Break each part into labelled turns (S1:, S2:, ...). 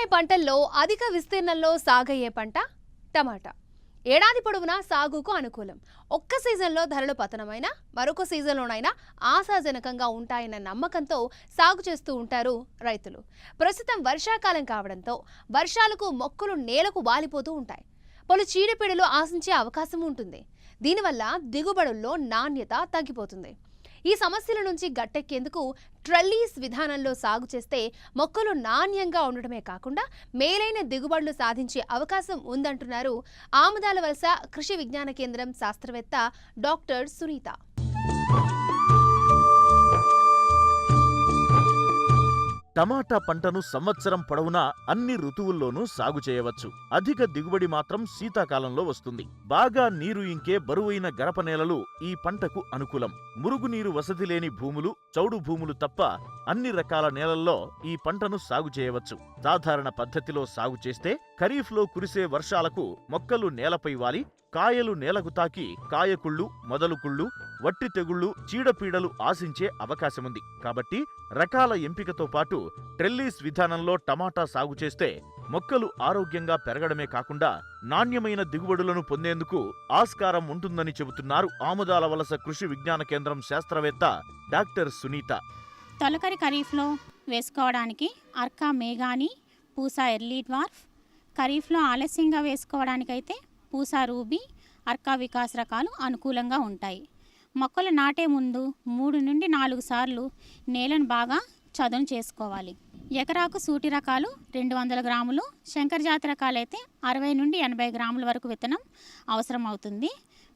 S1: వ్యవసాయ పంటల్లో అధిక విస్తీర్ణంలో సాగయ్యే పంట టమాటా. ఏడాది పొడవునా సాగుకు అనుకూలం. ఒక్క సీజన్లో ధరలు పతనమైన మరొక సీజన్లోనైనా ఆశాజనకంగా ఉంటాయన్న నమ్మకంతో సాగు చేస్తూ ఉంటారు రైతులు. ప్రస్తుతం వర్షాకాలం కావడంతో వర్షాలకు మొక్కలు నేలకు వాలిపోతూ ఉంటాయి. పలు చీడపీడలు ఆశించే అవకాశం ఉంటుంది. దీనివల్ల దిగుబడుల్లో నాణ్యత తగ్గిపోతుంది. ఈ సమస్యల నుంచి గట్టెక్కేందుకు ట్రెల్లీస్ విధానంలో సాగు చేస్తే మొక్కలు నాణ్యంగా ఉండటమే కాకుండా మేలైన దిగుబడులు సాధించే అవకాశం ఉందంటున్నారు ఆముదాలవలస కృషి విజ్ఞాన కేంద్రం శాస్త్రవేత్త డాక్టర్ సునీత.
S2: టమాటా పంటను సంవత్సరం పొడవునా అన్ని ఋతువుల్లోనూ సాగు చేయవచ్చు. అధిక దిగుబడి మాత్రం శీతాకాలంలో వస్తుంది. బాగా నీరు ఇంకే బరువైన గరప నేలలు ఈ పంటకు అనుకూలం. మురుగునీరు వసతి లేని భూములు, చౌడు భూములు తప్ప అన్ని రకాల నేలల్లో ఈ పంటను సాగు చేయవచ్చు. సాధారణ పద్ధతిలో సాగు చేస్తే ఖరీఫ్లో కురిసే వర్షాలకు మొక్కలు నేలపై వాలి కాయలు నేలకు తాకి కాయకుళ్ళు, మొదలుకుళ్ళు, వట్టి తెగుళ్లు, చీడపీడలు ఆశించే అవకాశముంది. కాబట్టి రకాల ఎంపికతో పాటు ట్రెల్లీస్ విధానంలో టమాటా సాగు చేస్తే మొక్కలు ఆరోగ్యంగా పెరగడమే కాకుండా నాణ్యమైన దిగుబడులను పొందేందుకు ఆస్కారం ఉంటుందని చెబుతున్నారు ఆముదాలవలస కృషి విజ్ఞాన కేంద్రం శాస్త్రవేత్త డాక్టర్ సునీత.
S3: తొలకరి ఖరీఫ్లో వేసుకోవడానికి అర్కా మేఘాని, పూసా ఎర్లీ డ్వార్ఫ్, ఖరీఫ్లో ఆలస్యంగా వేసుకోవడానికైతే పూసా రూబీ, అర్కా వికాస్ రకాలు అనుకూలంగా ఉంటాయి. మొక్కలు నాటే ముందు 3 నుండి 4 సార్లు నేలను బాగా చదును చేసుకోవాలి. ఎకరాకు సూటి రకాలు 200 గ్రాములు, శంకర్ జాతి రకాలైతే 60 నుండి 80 గ్రాముల వరకు విత్తనం అవసరం అవుతుంది.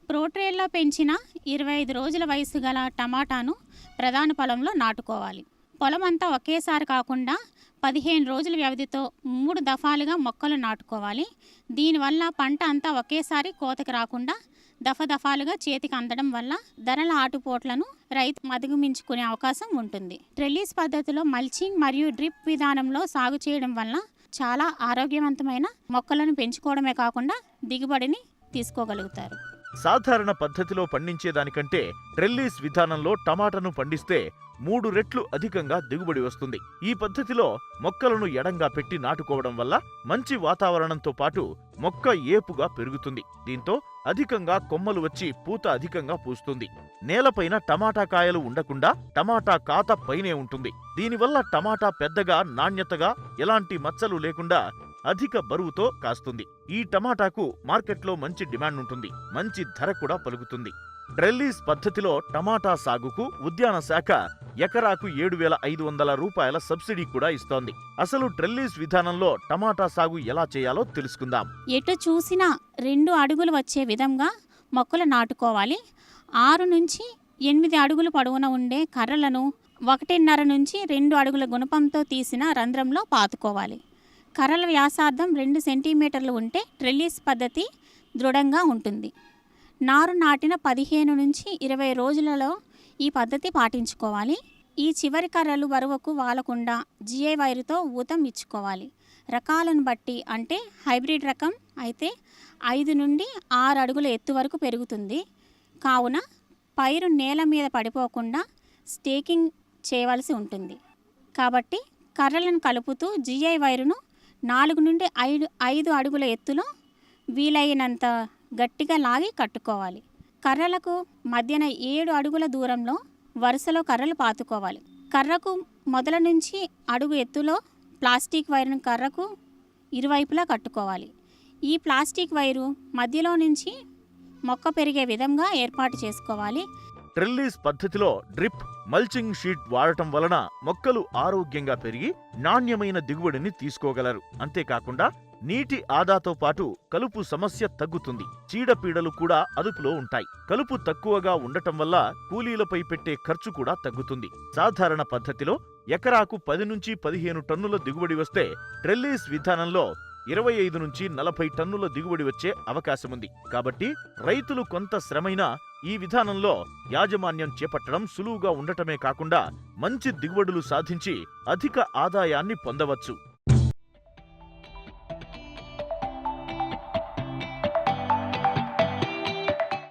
S3: ప్రోట్రేల్లో పెంచిన 25 రోజుల వయసు గల టమాటాను ప్రధాన పొలంలో నాటుకోవాలి. పొలం అంతా ఒకేసారి కాకుండా 15 రోజుల వ్యవధితో 3 దఫాలుగా మొక్కలు నాటుకోవాలి. దీనివల్ల పంట అంతా ఒకేసారి కోతకి రాకుండా దఫాలుగా చేతికి అందడం వల్ల ధరల ఆటుపోట్లను రైతు అధిగమించుకునే అవకాశం ఉంటుంది. ట్రెల్లీస్ పద్ధతిలో మల్చింగ్ మరియు డ్రిప్ విధానంలో సాగు చేయడం వల్ల చాలా ఆరోగ్యవంతమైన మొక్కలను పెంచుకోవడమే కాకుండా దిగుబడిని తీసుకోగలుగుతారు.
S2: సాధారణ పద్ధతిలో పండించేదానికంటే ట్రెల్లీస్ విధానంలో టమాటాను పండిస్తే 3 రెట్లు అధికంగా దిగుబడి వస్తుంది. ఈ పద్ధతిలో మొక్కలను ఎడంగా పెట్టి నాటుకోవడం వల్ల మంచి వాతావరణంతో పాటు మొక్క ఏపుగా పెరుగుతుంది. దీంతో అధికంగా కొమ్మలు వచ్చి పూత అధికంగా పూస్తుంది. నేలపైన టమాటా కాయలు ఉండకుండా టమాటా కాత పైనే ఉంటుంది. దీనివల్ల టమాటా పెద్దగా, నాణ్యతగా, ఎలాంటి మచ్చలు లేకుండా అధిక బరువుతో కాస్తుంది. ఈ టమాటాకు మార్కెట్లో మంచి డిమాండ్ ఉంటుంది. మంచి ధర కూడా పలుకుతుంది. ట్రెల్లీస్ పద్ధతిలో టమాటా సాగుకు ఉద్యాన శాఖ ఎకరాకు 7,500 రూపాయల సబ్సిడీ కూడా ఇస్తోంది. అసలు ట్రెల్లీస్ విధానంలో టమాటా సాగు ఎలా చేయాలో తెలుసుకుందాం.
S3: ఎటు చూసినా 2 అడుగులు వచ్చే విధంగా మొక్కలు నాటుకోవాలి. 6 నుంచి 8 అడుగులు పొడవున ఉండే కర్రలను 1.5 నుంచి 2 అడుగుల గుణపంతో తీసిన రంధ్రంలో పాతుకోవాలి. కర్రల వ్యాసార్థం 2 సెంటీమీటర్లు ఉంటే ట్రెల్లీస్ పద్ధతి దృఢంగా ఉంటుంది. నారు నాటిన 15 నుంచి 20 రోజులలో ఈ పద్ధతి పాటించుకోవాలి. ఈ చివరి కర్రలు బరువుకు వాలకుండా జిఐ వైరుతో ఊతం ఇచ్చుకోవాలి. రకాలను బట్టి అంటే హైబ్రిడ్ రకం అయితే 5 నుండి 6 అడుగుల ఎత్తు వరకు పెరుగుతుంది. కావున పైరు నేల మీద పడిపోకుండా స్టేకింగ్ చేయవలసి ఉంటుంది. కాబట్టి కర్రలను కలుపుతూ జిఐ వైరును 4 నుండి 5 అడుగుల ఎత్తులో వీలైనంత గట్టిగా లాగి కట్టుకోవాలి. కర్రలకు మధ్యన 7 అడుగుల దూరంలో వరుసలో కర్రలు పాతుకోవాలి. కర్రకు మొదల నుంచి అడుగు ఎత్తులో ప్లాస్టిక్ వైరును కర్రకు ఇరువైపులా కట్టుకోవాలి. ఈ ప్లాస్టిక్ వైరు మధ్యలో నుంచి మొక్క పెరిగే విధంగా ఏర్పాటు చేసుకోవాలి.
S2: ట్రెల్లీస్ పద్ధతిలో డ్రిప్, మల్చింగ్ షీట్ వాడటం వలన మొక్కలు ఆరోగ్యంగా పెరిగి నాణ్యమైన దిగుబడిని తీసుకోగలరు. అంతేకాకుండా నీటి ఆదాతో పాటు కలుపు సమస్య తగ్గుతుంది. చీడపీడలు కూడా అదుపులో ఉంటాయి. కలుపు తక్కువగా ఉండటం వల్ల కూలీలపై పెట్టే ఖర్చు కూడా తగ్గుతుంది. సాధారణ పద్ధతిలో ఎకరాకు 10 నుంచి 15 టన్నుల దిగుబడి వస్తే ట్రెల్లీస్ విధానంలో 25 నుంచి 40 టన్నుల దిగుబడి వచ్చే అవకాశముంది. కాబట్టి రైతులు కొంత శ్రమైనా ఈ విధానంలో యాజమాన్యం చేపట్టడం సులువుగా ఉండటమే కాకుండా మంచి దిగుబడులు సాధించి అధిక ఆదాయాన్ని పొందవచ్చు.